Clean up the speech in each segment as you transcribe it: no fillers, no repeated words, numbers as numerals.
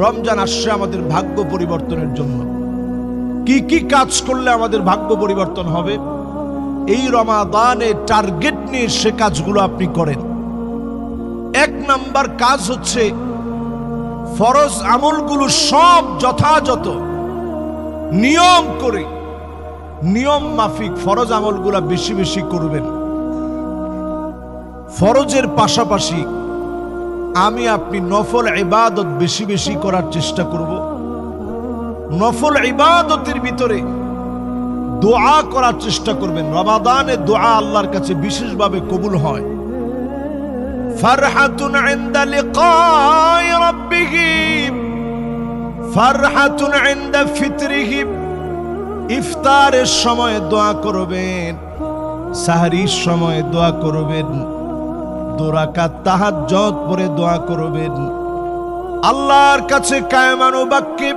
রমজান আসছে আমাদের ভাগ্য পরিবর্তনের জন্য। কি কি কাজ করলে আমাদের ভাগ্য পরিবর্তন হবে, এই রমাদানে টার্গেট নিয়ে সে কাজগুলো আপনি করেন। এক নাম্বার কাজ হচ্ছে ফরজ আমলগুলো সব যথাযথ নিয়ম করে, নিয়ম মাফিক ফরজ আমলগুলো বেশি বেশি করবেন। ফরজের পাশাপাশি আমি আপনি নফল ইবাদত বেশি বেশি করার চেষ্টা করব। নফল ইবাদতের ভিতরে দোয়া করার চেষ্টা করবেন। রমাদানে দোয়া আল্লাহর কাছে বিশেষভাবে কবুল হয়। ফারহাতুন ইনদা লিকাই রাব্বিহি, ফারহাতুন ইনদা ফিতরিহি। ইফতারের সময় দোয়া করবেন, সাহরির সময় দোয়া করবেন, 2 রাকাত তাহাজ্জুদ পড়ে দোয়া করবেন। আল্লাহর কাছে কায়মানো বাক্যে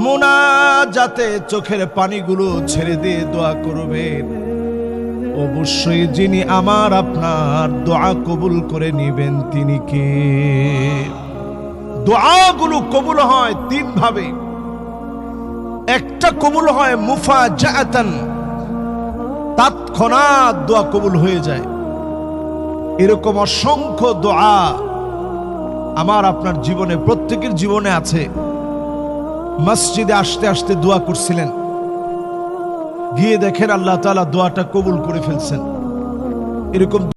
মুনাজাতে চোখের পানিগুলো ছেড়ে দিয়ে দোয়া করবেন। অবশ্যই যিনি আমার আপনার দোয়া কবুল করে নেবেন তিনি কে? দোয়াগুলো কবুল হয় 3 ভাবে। একটা কবুল হয় মুফাজাআতান, তৎক্ষণাৎ দোয়া কবুল হয়ে যায়। এরকম অসংখ্য দোয়া আমার আপনার জীবনে, প্রত্যেকের জীবনে আছে। মসজিদে আসতে আসতে দোয়া করছিলেন, গিয়ে দেখেন আল্লাহ তাআলা দোয়াটা কবুল করে ফেলছেন। এরকম